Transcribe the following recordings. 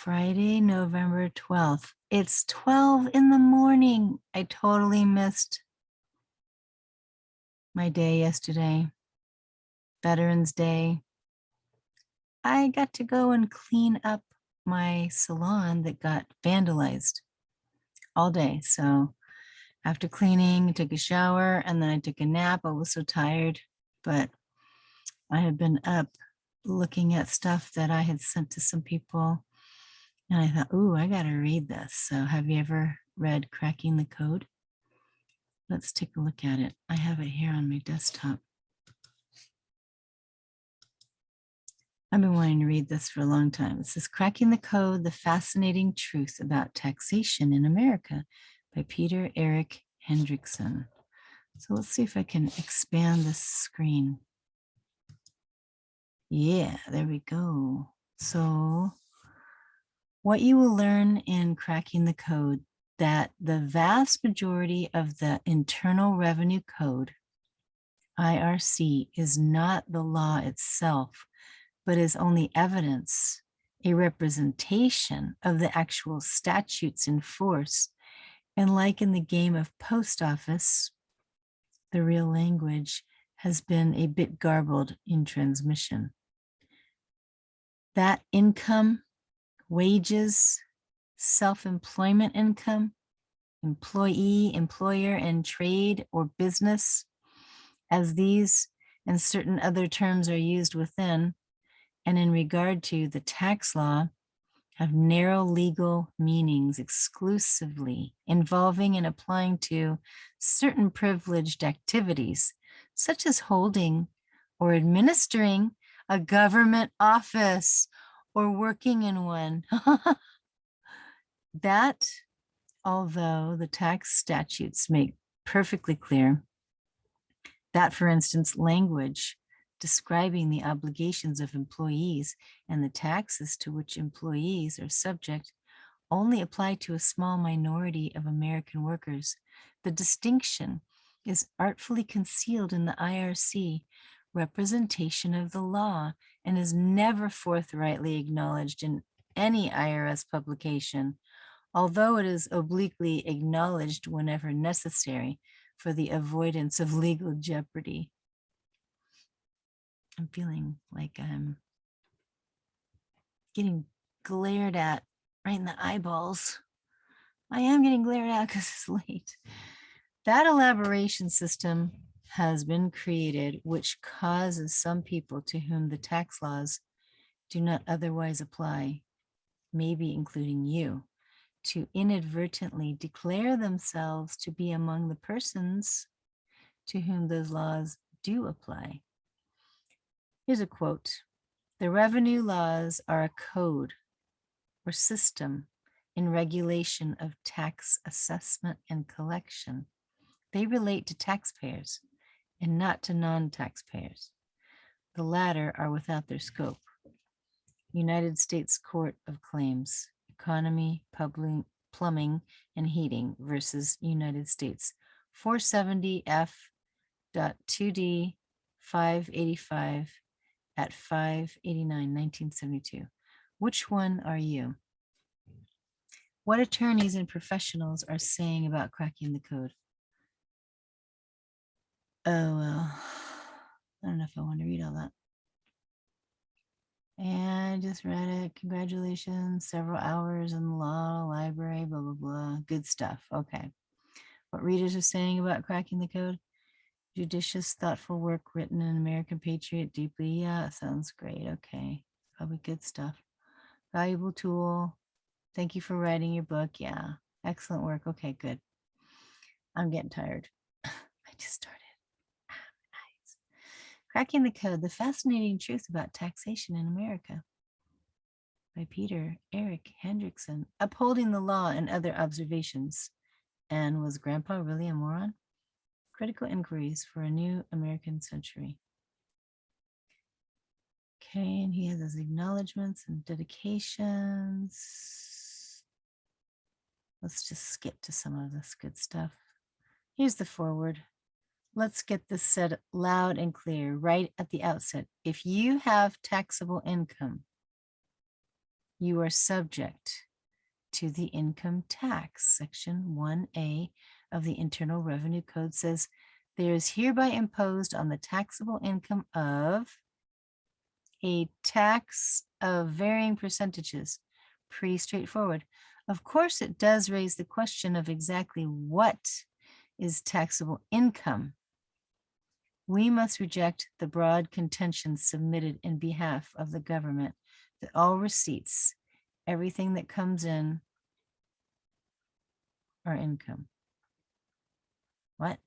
Friday, November 12th. It's 12 in the morning. I totally missed my day yesterday, Veterans Day. I got to go and clean up my salon that got vandalized all day. So after cleaning, I took a shower and then I took a nap. I was so tired, but I had been up looking at stuff that I had sent to some people. And I thought, ooh, I got to read this. So have you ever read Cracking the Code? Let's take a look at it. I have it here on my desktop. I've been wanting to read this for a long time. It says Cracking the Code, The Fascinating Truth About Taxation in America by Peter Eric Hendrickson. So let's see if I can expand this screen. Yeah, there we go. So what you will learn in Cracking the Code, that the vast majority of the Internal Revenue Code, IRC, is not the law itself, but is only evidence, a representation of the actual statutes in force. And like in the game of post office, the real language has been a bit garbled in transmission. That income, wages, self-employment income, employee, employer, and trade or business, as these and certain other terms are used within and in regard to the tax law, have narrow legal meanings exclusively involving and applying to certain privileged activities, such as holding or administering a government office or working in one. That, although the tax statutes make perfectly clear that, for instance, language describing the obligations of employees and the taxes to which employees are subject only apply to a small minority of American workers, the distinction is artfully concealed in the IRC representation of the law and is never forthrightly acknowledged in any IRS publication, although it is obliquely acknowledged whenever necessary for the avoidance of legal jeopardy. I'm feeling like I'm getting glared at right in the eyeballs. I am getting glared at because it's late. That elaboration system has been created, which causes some people to whom the tax laws do not otherwise apply, maybe including you, to inadvertently declare themselves to be among the persons to whom those laws do apply. Here's a quote. The revenue laws are a code or system in regulation of tax assessment and collection. They relate to taxpayers and not to non-taxpayers. The latter are without their scope. United States Court of Claims, Economy, Plumbing, and Heating versus United States, 470 F.2D 585 at 589, 1972. Which one are you? What attorneys and professionals are saying about cracking the code? Oh, well, I don't know if I want to read all that. And I just read it. Congratulations. Several hours in the law library, blah, blah, blah. Good stuff. Okay. What readers are saying about cracking the code? Judicious, thoughtful work written in American Patriot deeply. Yeah, it sounds great. Okay. Probably good stuff. Valuable tool. Thank you for writing your book. Yeah. Excellent work. Okay, good. I'm getting tired. I just started. Nice. Cracking the Code, The Fascinating Truth About Taxation in America by Peter Eric Hendrickson. Upholding the Law and Other Observations. And was Grandpa really a moron? Critical Inquiries for a New American Century. Okay, and he has his acknowledgments and dedications. Let's just skip to some of this good stuff. Here's the foreword. Let's get this said loud and clear right at the outset. If you have taxable income, you are subject to the income tax. Section 1A of the Internal Revenue Code says there is hereby imposed on the taxable income of a tax of varying percentages. Pretty straightforward. Of course, it does raise the question of exactly what is taxable income. We must reject the broad contention submitted in behalf of the government that all receipts, everything that comes in, are income. What?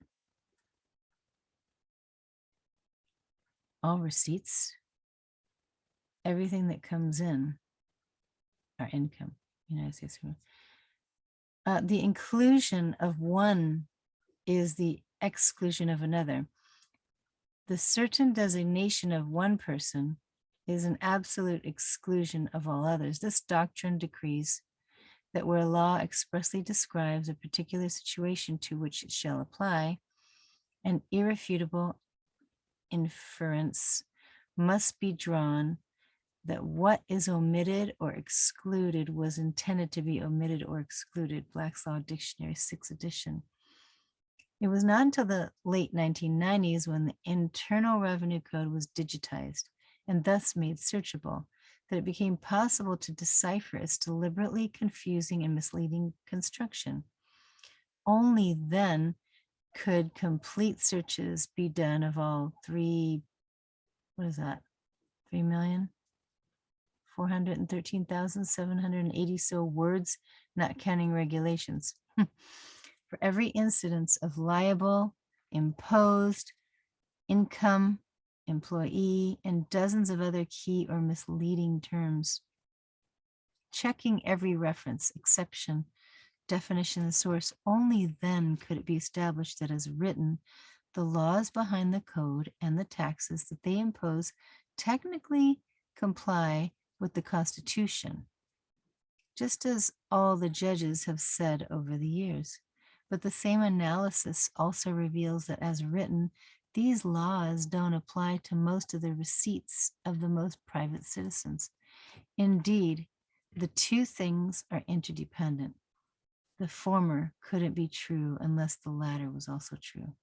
All receipts, everything that comes in, are income. United States. The inclusion of one is the exclusion of another. The certain designation of one person is an absolute exclusion of all others. This doctrine decrees that where a law expressly describes a particular situation to which it shall apply, an irrefutable inference must be drawn that what is omitted or excluded was intended to be omitted or excluded. Black's Law Dictionary, 6th edition. It was not until the late 1990s when the Internal Revenue Code was digitized and thus made searchable that it became possible to decipher its deliberately confusing and misleading construction. Only then could complete searches be done of all 3,413,780 so words, not counting regulations. For every incidence of liable, imposed, income, employee, and dozens of other key or misleading terms. Checking every reference, exception, definition, and source, only then could it be established that as written, the laws behind the code and the taxes that they impose technically comply with the Constitution, just as all the judges have said over the years. But the same analysis also reveals that as written, these laws don't apply to most of the receipts of the most private citizens. Indeed, the two things are interdependent. The former couldn't be true unless the latter was also true.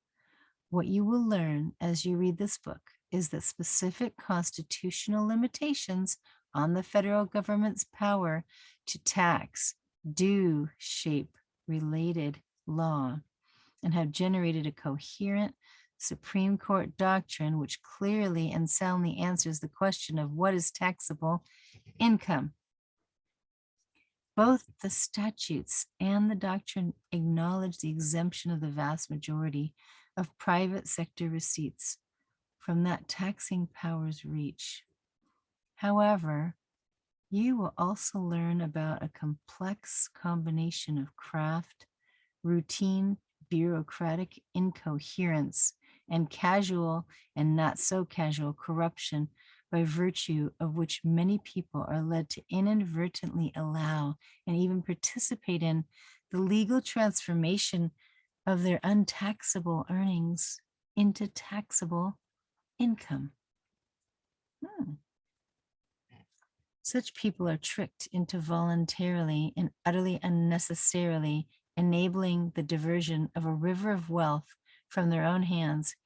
What you will learn as you read this book is that specific constitutional limitations on the federal government's power to tax do shape related law and have generated a coherent Supreme Court doctrine which clearly and soundly answers the question of what is taxable income. Both the statutes and the doctrine acknowledge the exemption of the vast majority of private sector receipts from that taxing power's reach. However, you will also learn about a complex combination of craft, routine, bureaucratic incoherence, and casual and not so casual corruption by virtue of which many people are led to inadvertently allow and even participate in the legal transformation of their untaxable earnings into taxable income. Such people are tricked into voluntarily and utterly unnecessarily enabling the diversion of a river of wealth from their own hands,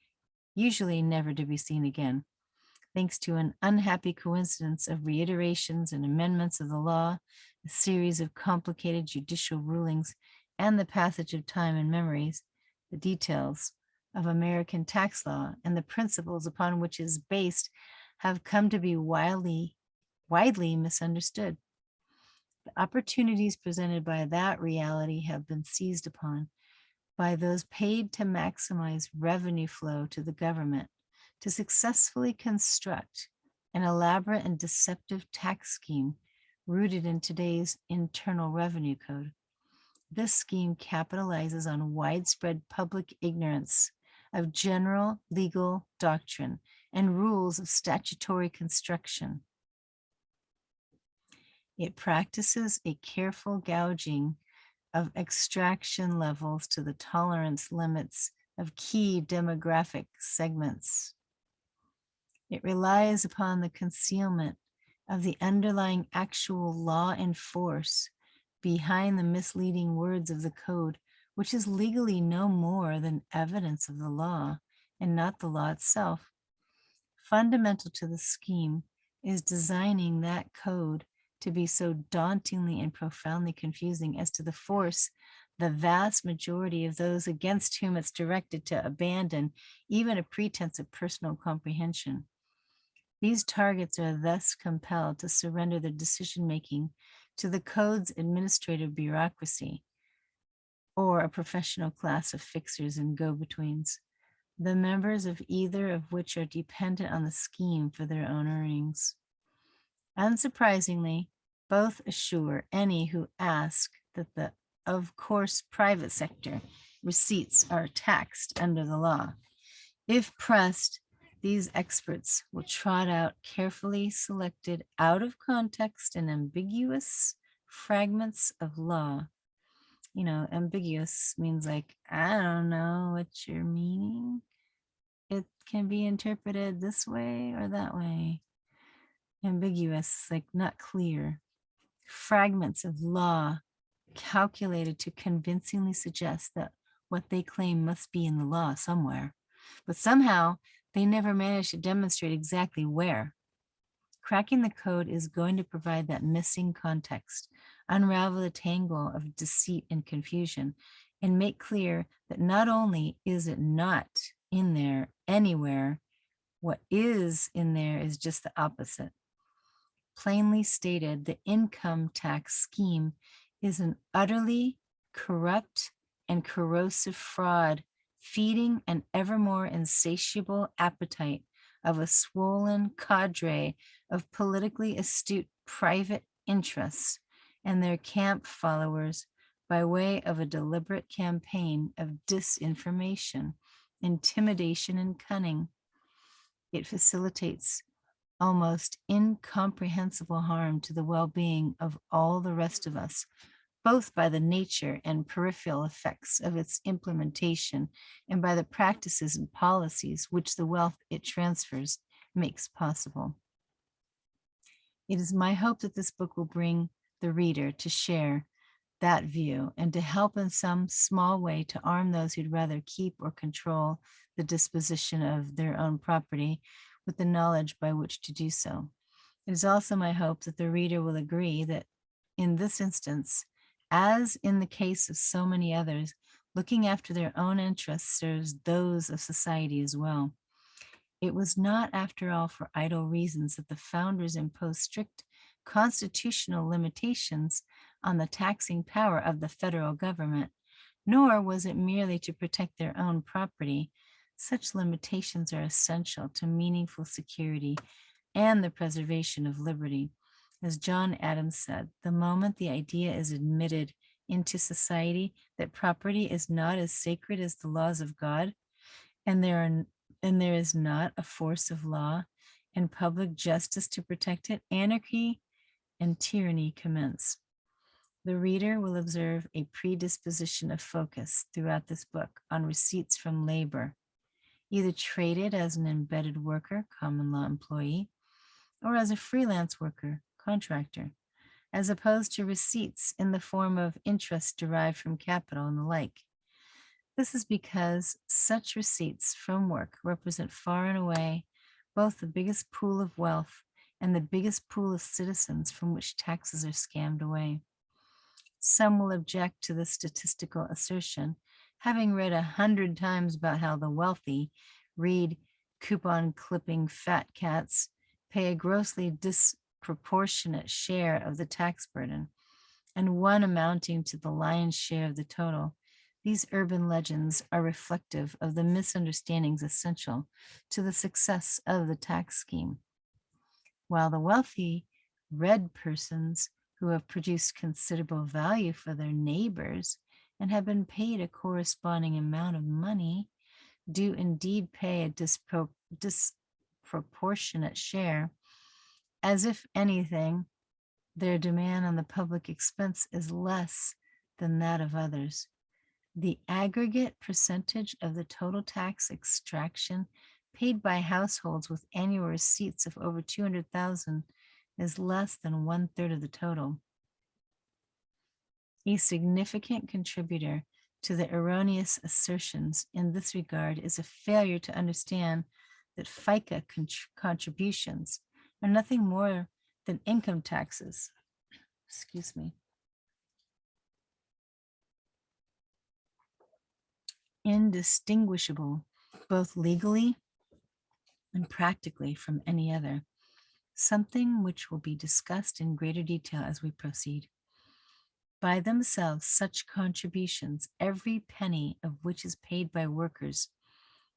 usually never to be seen again, thanks to an unhappy coincidence of reiterations and amendments of the law, a series of complicated judicial rulings, and the passage of time and memories. The details of American tax law and the principles upon which it is based have come to be widely misunderstood. The opportunities presented by that reality have been seized upon by those paid to maximize revenue flow to the government to successfully construct an elaborate and deceptive tax scheme rooted in today's Internal Revenue Code. This scheme capitalizes on widespread public ignorance of general legal doctrine and rules of statutory construction. It practices a careful gouging of extraction levels to the tolerance limits of key demographic segments. It relies upon the concealment of the underlying actual law and force behind the misleading words of the code, which is legally no more than evidence of the law and not the law itself. Fundamental to the scheme is designing that code to be so dauntingly and profoundly confusing as to force the vast majority of those against whom it's directed to abandon even a pretense of personal comprehension. These targets are thus compelled to surrender their decision-making to the code's administrative bureaucracy or a professional class of fixers and go-betweens, the members of either of which are dependent on the scheme for their own earnings. Unsurprisingly, both assure any who ask that the, of course, private sector receipts are taxed under the law. If pressed, these experts will trot out carefully selected, out of context and ambiguous fragments of law. You know, ambiguous means like, I don't know what you're meaning. It can be interpreted this way or that way. Ambiguous, like not clear. Fragments of law calculated to convincingly suggest that what they claim must be in the law somewhere, but somehow they never manage to demonstrate exactly where. Cracking the code is going to provide that missing context, unravel the tangle of deceit and confusion, and make clear that not only is it not in there anywhere, what is in there is just the opposite. Plainly stated, the income tax scheme is an utterly corrupt and corrosive fraud, feeding an ever more insatiable appetite of a swollen cadre of politically astute private interests and their camp followers by way of a deliberate campaign of disinformation, intimidation, and cunning. It facilitates almost incomprehensible harm to the well-being of all the rest of us, both by the nature and peripheral effects of its implementation and by the practices and policies which the wealth it transfers makes possible. It is my hope that this book will bring the reader to share that view and to help in some small way to arm those who'd rather keep or control the disposition of their own property with the knowledge by which to do so. It is also my hope that the reader will agree that in this instance, as in the case of so many others, looking after their own interests serves those of society as well. It was not, after all, for idle reasons that the founders imposed strict constitutional limitations on the taxing power of the federal government, nor was it merely to protect their own property. Such limitations are essential to meaningful security and the preservation of liberty. As John Adams said, the moment the idea is admitted into society that property is not as sacred as the laws of God, and there is not a force of law and public justice to protect it, anarchy and tyranny commence. The reader will observe a predisposition of focus throughout this book on receipts from labor, either traded as an embedded worker, common law employee, or as a freelance worker, contractor, as opposed to receipts in the form of interest derived from capital and the like. This is because such receipts from work represent far and away both the biggest pool of wealth and the biggest pool of citizens from which taxes are scammed away. Some will object to this statistical assertion, having read 100 times about how the wealthy, read coupon clipping fat cats, pay a grossly disproportionate share of the tax burden, and one amounting to the lion's share of the total. These urban legends are reflective of the misunderstandings essential to the success of the tax scheme. While the wealthy, read persons who have produced considerable value for their neighbors and have been paid a corresponding amount of money, do indeed pay a disproportionate share, as if anything, their demand on the public expense is less than that of others. The aggregate percentage of the total tax extraction paid by households with annual receipts of over $200,000 is less than 1/3 of the total. A significant contributor to the erroneous assertions in this regard is a failure to understand that FICA contributions are nothing more than income taxes. Excuse me. Indistinguishable, both legally and practically, from any other, something which will be discussed in greater detail as we proceed. By themselves, such contributions, every penny of which is paid by workers,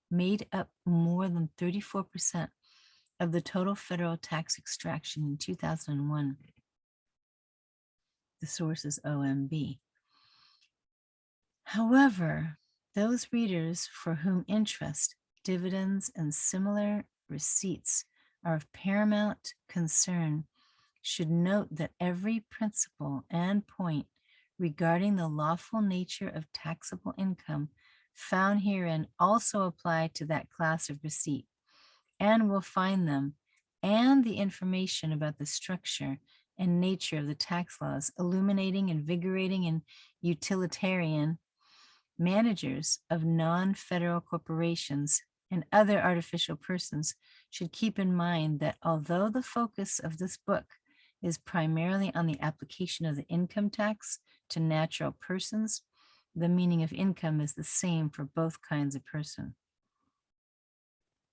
made up more than 34% of the total federal tax extraction in 2001. The source is OMB. However, those readers for whom interest, dividends, and similar receipts are of paramount concern should note that every principle and point regarding the lawful nature of taxable income found herein also apply to that class of receipt, and will find them and the information about the structure and nature of the tax laws illuminating, invigorating, and utilitarian. Managers of non-federal corporations and other artificial persons should keep in mind that although the focus of this book is primarily on the application of the income tax to natural persons, the meaning of income is the same for both kinds of person.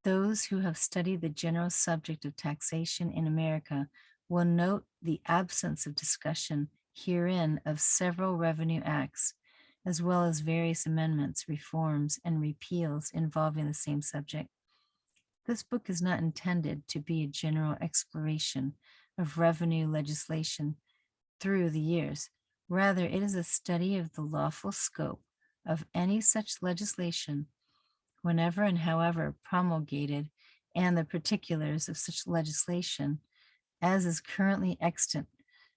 Those who have studied the general subject of taxation in America will note the absence of discussion herein of several revenue acts, as well as various amendments, reforms, and repeals involving the same subject. This book is not intended to be a general exploration of revenue legislation through the years. Rather, it is a study of the lawful scope of any such legislation, whenever and however promulgated, and the particulars of such legislation as is currently extant,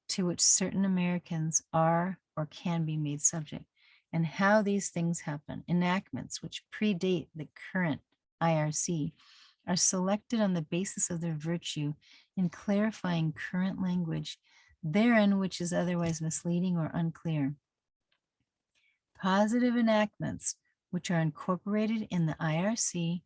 to which certain Americans are or can be made subject, and how these things happen. Enactments which predate the current IRC are selected on the basis of their virtue in clarifying current language therein which is otherwise misleading or unclear. Positive enactments which are incorporated in the IRC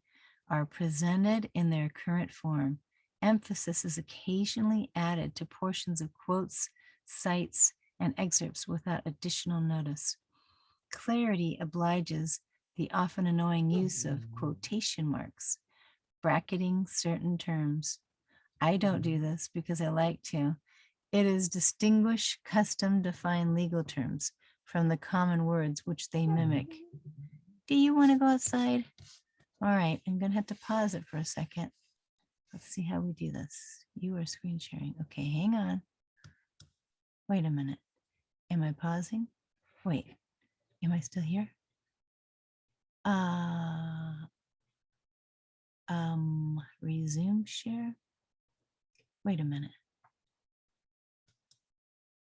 are presented in their current form. Emphasis is occasionally added to portions of quotes, cites, and excerpts without additional notice. Clarity obliges the often annoying use of quotation marks, bracketing certain terms. I don't do this because I like to. It is distinguish custom defined legal terms from the common words which they mimic. Do you want to go outside? All right, I'm going to have to pause it for a second. Let's see how we do this. You are screen sharing. Okay, hang on. Wait a minute. Am I pausing? Wait, am I still here? Resume share. Wait a minute.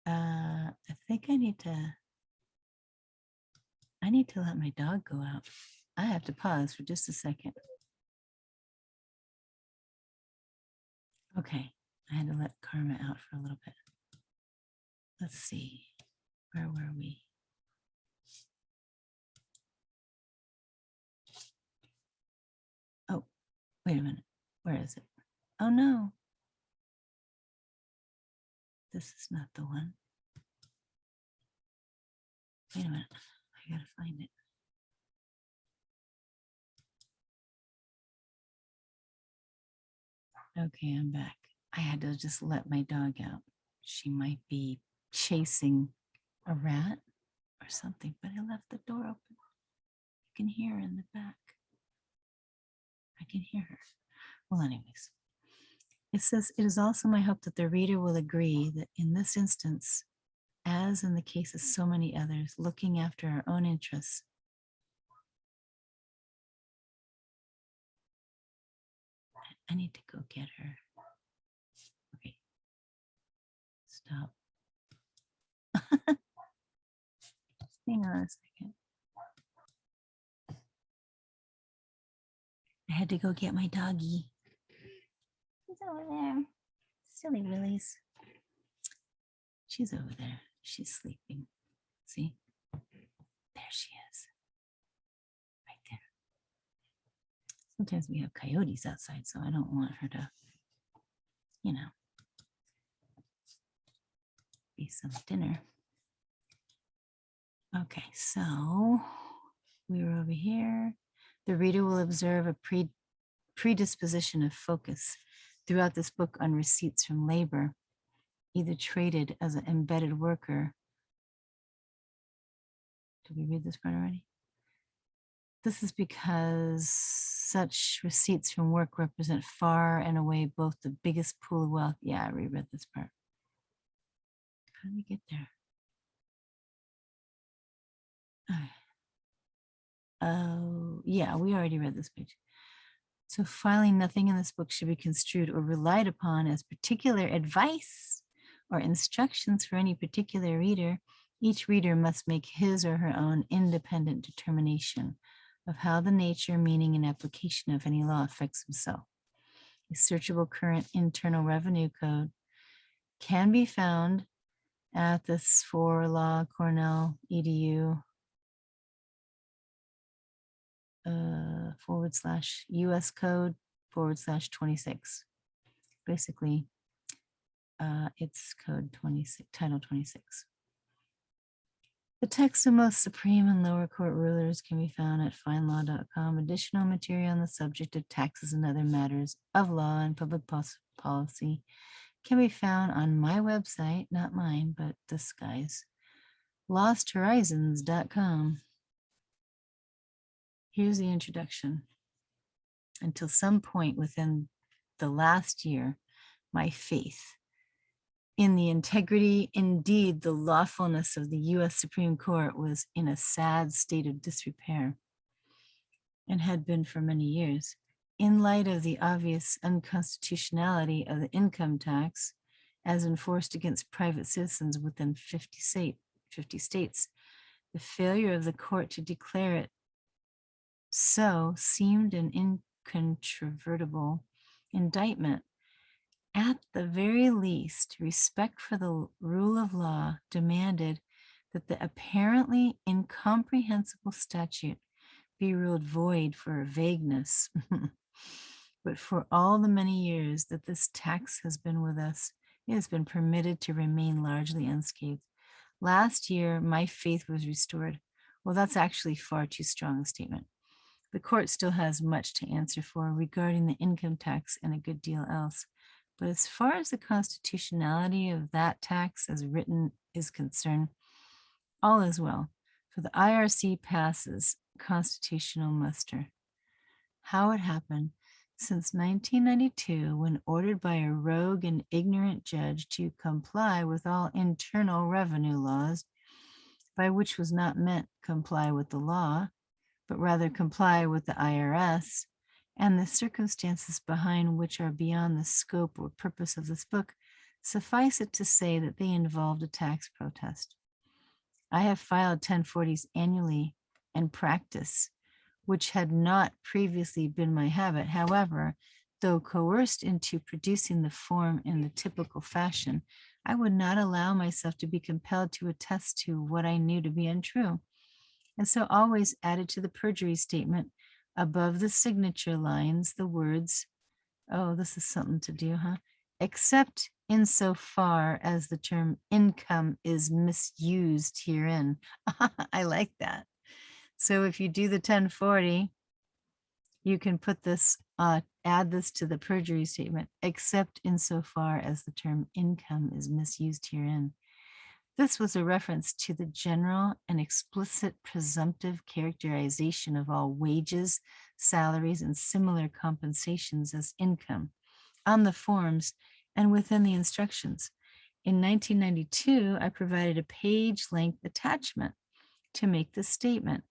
I think I need to let my dog go out. I have to pause for just a second. Okay, I had to let Karma out for a little bit. Let's see, where were we? Oh, wait a minute, where is it? Oh no, this is not the one. Wait a minute, I gotta find it. Okay, I'm back. I had to just let my dog out. She might be chasing a rat or something, but I left the door open. You can hear her in the back. I can hear her. Well, anyways, it says, it is also my hope that the reader will agree that in this instance, as in the case of so many others, looking after our own interests, I need to go get her. Okay, stop. Hang on a second. I had to go get my doggie. He's over there Silly Willies. She's over there. She's sleeping. See? There she is. Right there. Sometimes we have coyotes outside, so I don't want her to, you know, be some dinner. Okay, so we were over here. The reader will observe a predisposition of focus throughout this book on receipts from labor, either traded as an embedded worker. Did we read this part already? This is because such receipts from work represent far and away both the biggest pool of wealth. Yeah, I reread this part. How did we get there? Oh, yeah, we already read this page. So finally, nothing in this book should be construed or relied upon as particular advice or instructions for any particular reader. Each reader must make his or her own independent determination of how the nature, meaning, and application of any law affects himself. A searchable current internal revenue code can be found at this for Law Cornell edu /US code /26. Basically, it's code 26, title 26. The text of most supreme and lower court rulers can be found at findlaw.com. Additional material on the subject of taxes and other matters of law and public policy can be found on my website, not mine, but this guy's, losthorizons.com. Here's the introduction. Until some point within the last year, my faith in the integrity, indeed the lawfulness of the U.S. Supreme Court was in a sad state of disrepair and had been for many years. In light of the obvious unconstitutionality of the income tax as enforced against private citizens within 50 states, the failure of the court to declare it so seemed an incontrovertible indictment. At the very least, respect for the rule of law demanded that the apparently incomprehensible statute be ruled void for vagueness. But for all the many years that this tax has been with us, it has been permitted to remain largely unscathed. Last year, my faith was restored. Well, that's actually far too strong a statement. The court still has much to answer for regarding the income tax and a good deal else. But as far as the constitutionality of that tax as written is concerned, all is well, for the IRC passes constitutional muster. How it happened, since 1992, when ordered by a rogue and ignorant judge to comply with all internal revenue laws, by which was not meant comply with the law, but rather comply with the IRS, and the circumstances behind which are beyond the scope or purpose of this book, suffice it to say that they involved a tax protest. I have filed 1040s annually in practice, which had not previously been my habit. However, though coerced into producing the form in the typical fashion, I would not allow myself to be compelled to attest to what I knew to be untrue, and so always added to the perjury statement above the signature lines the words, oh, this is something to do, huh? Except insofar as the term income is misused herein. I like that. So if you do the 1040, you can put this, add this to the perjury statement, except insofar as the term income is misused herein. This was a reference to the general and explicit presumptive characterization of all wages, salaries, and similar compensations as income on the forms and within the instructions. In 1992, I provided a page-length attachment to make this statement,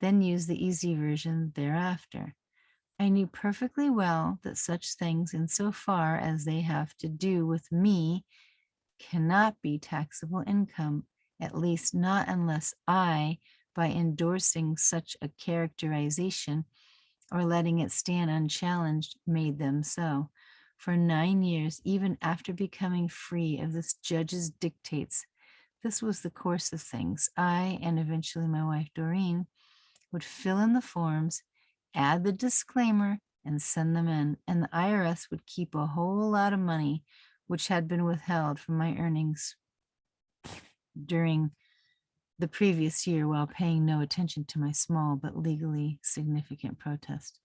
then used the easy version thereafter. I knew perfectly well that such things, insofar as they have to do with me, cannot be taxable income, at least not unless I, by endorsing such a characterization or letting it stand unchallenged, made them so. For 9 years, even after becoming free of this judge's dictates, this was the course of things. I, and eventually my wife Doreen, would fill in the forms, add the disclaimer, and send them in. And the IRS would keep a whole lot of money, which had been withheld from my earnings during the previous year while paying no attention to my small but legally significant protest.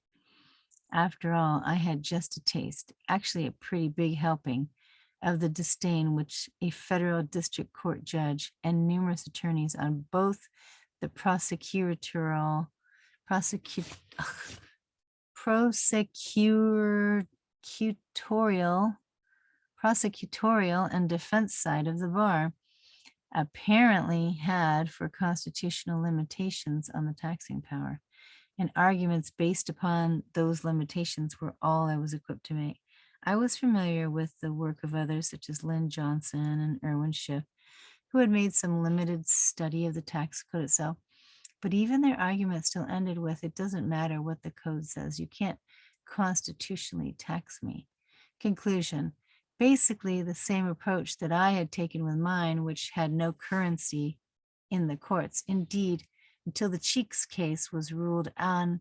After all, I had just a taste, actually a pretty big helping, of the disdain which a federal district court judge and numerous attorneys on both the prosecutorial and defense side of the bar apparently had for constitutional limitations on the taxing power. And arguments based upon those limitations were all I was equipped to make. I was familiar with the work of others such as Lynn Johnson and Erwin Schiff, who had made some limited study of the tax code itself. But even their argument still ended with, it doesn't matter what the code says, you can't constitutionally tax me. Conclusion, basically the same approach that I had taken with mine, which had no currency in the courts. Indeed, until the Cheeks case was ruled on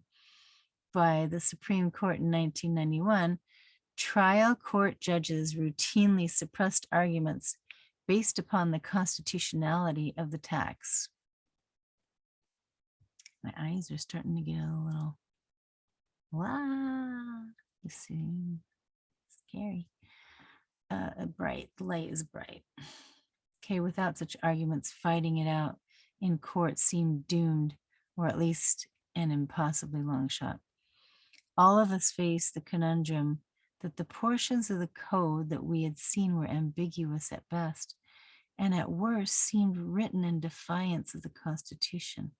by the Supreme Court in 1991, trial court judges routinely suppressed arguments based upon the constitutionality of the tax. My eyes are starting to get a little, wow, you see, scary. Bright, the light is bright. Okay, without such arguments, fighting it out in court seemed doomed, or at least an impossibly long shot. All of us faced the conundrum that the portions of the code that we had seen were ambiguous at best, and at worst seemed written in defiance of the Constitution.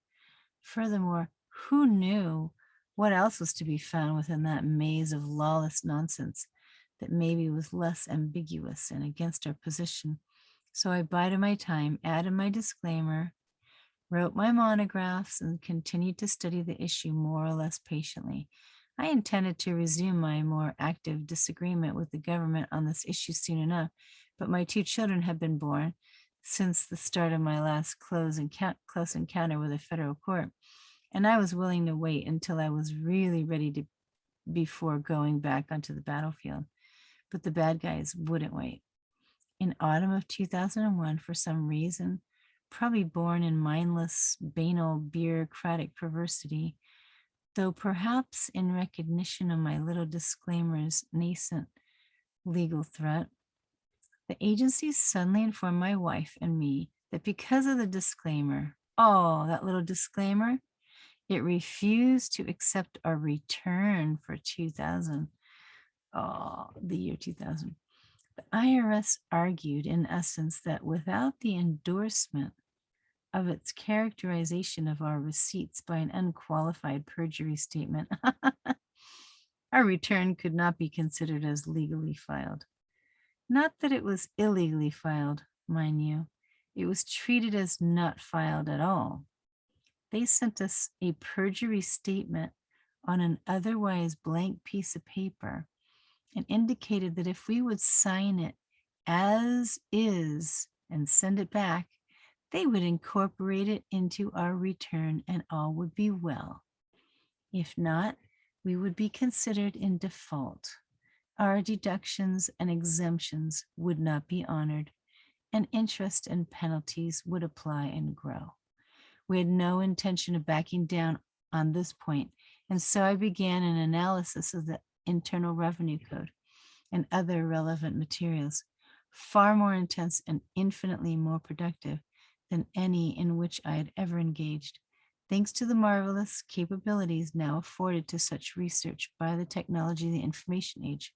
Furthermore, who knew what else was to be found within that maze of lawless nonsense that maybe was less ambiguous and against our position? So I bided my time, added my disclaimer, wrote my monographs, and continued to study the issue more or less patiently. I intended to resume my more active disagreement with the government on this issue soon enough, but my 2 children had been born since the start of my last close encounter with a federal court, and I was willing to wait until I was really ready before going back onto the battlefield. But the bad guys wouldn't wait. In autumn of 2001, for some reason, probably born in mindless, banal, bureaucratic perversity, though perhaps in recognition of my little disclaimer's nascent legal threat, the agency suddenly informed my wife and me that because of the disclaimer, that little disclaimer, it refused to accept our return for 2000, the year 2000. The IRS argued, in essence, that without the endorsement of its characterization of our receipts by an unqualified perjury statement, our return could not be considered as legally filed. Not that it was illegally filed, mind you. It was treated as not filed at all. They sent us a perjury statement on an otherwise blank piece of paper and indicated that if we would sign it as is and send it back, they would incorporate it into our return and all would be well. If not, we would be considered in default. Our deductions and exemptions would not be honored, and interest and penalties would apply and grow. We had no intention of backing down on this point, and so I began an analysis of the Internal Revenue Code and other relevant materials, far more intense and infinitely more productive than any in which I had ever engaged, thanks to the marvelous capabilities now afforded to such research by the technology of the information age.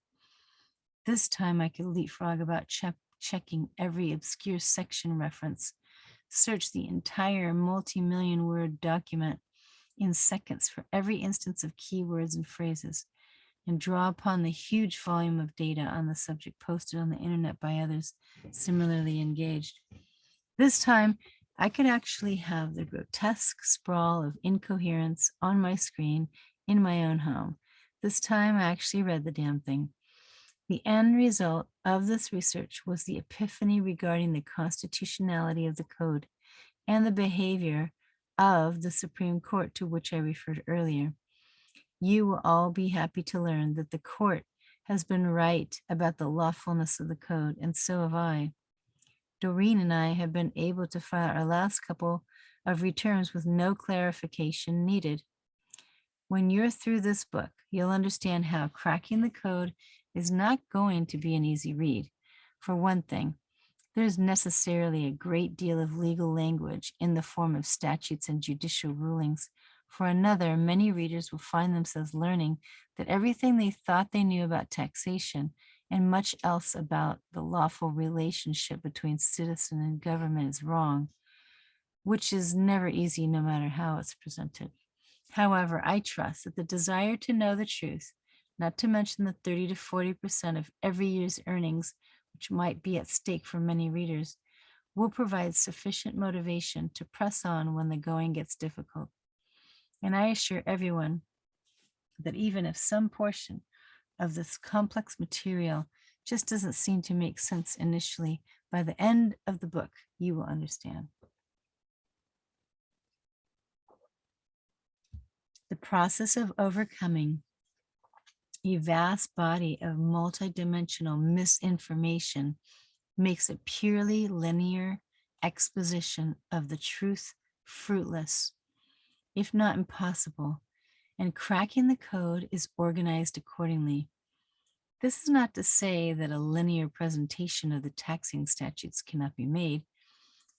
This time I could leapfrog about checking every obscure section reference, search the entire multi-million word document in seconds for every instance of keywords and phrases, and draw upon the huge volume of data on the subject posted on the internet by others similarly engaged. This time, I could actually have the grotesque sprawl of incoherence on my screen in my own home. This time, I actually read the damn thing. The end result of this research was the epiphany regarding the constitutionality of the code and the behavior of the Supreme Court, to which I referred earlier. You will all be happy to learn that the court has been right about the lawfulness of the code, and so have I. Doreen and I have been able to file our last couple of returns with no clarification needed. When you're through this book, you'll understand how cracking the code is not going to be an easy read. For one thing, there's necessarily a great deal of legal language in the form of statutes and judicial rulings. For another, many readers will find themselves learning that everything they thought they knew about taxation and much else about the lawful relationship between citizen and government is wrong, which is never easy no matter how it's presented. However, I trust that the desire to know the truth, not to mention the 30 to 40% of every year's earnings, which might be at stake for many readers, will provide sufficient motivation to press on when the going gets difficult. And I assure everyone that even if some portion of this complex material just doesn't seem to make sense initially, by the end of the book, you will understand. The process of overcoming a vast body of multidimensional misinformation makes a purely linear exposition of the truth fruitless, if not impossible, and cracking the code is organized accordingly. This is not to say that a linear presentation of the taxing statutes cannot be made.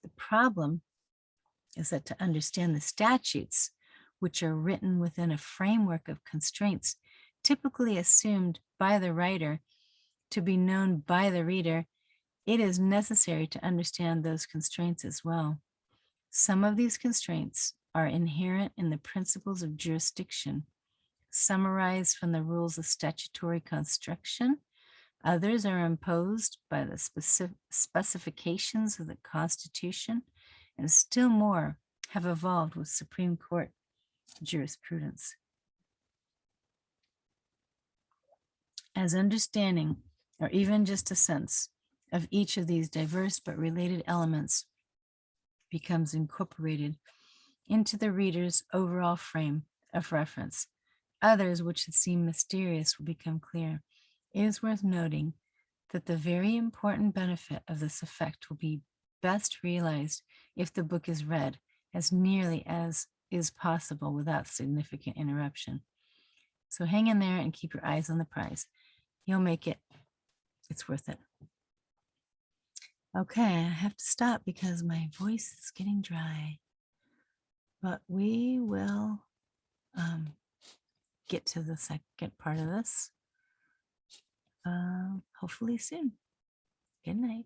The problem is that to understand the statutes, which are written within a framework of constraints typically assumed by the writer to be known by the reader, it is necessary to understand those constraints as well. Some of these constraints are inherent in the principles of jurisdiction, summarized from the rules of statutory construction. Others are imposed by the specifications of the Constitution, and still more have evolved with Supreme Court jurisprudence. As understanding, or even just a sense, of each of these diverse but related elements becomes incorporated into the reader's overall frame of reference, others which seem mysterious will become clear. It is worth noting that the very important benefit of this effect will be best realized if the book is read as nearly as is possible without significant interruption. So hang in there and keep your eyes on the prize. You'll make it. It's worth it. Okay, I have to stop because my voice is getting dry. But we will get to the second part of this hopefully soon. Good night.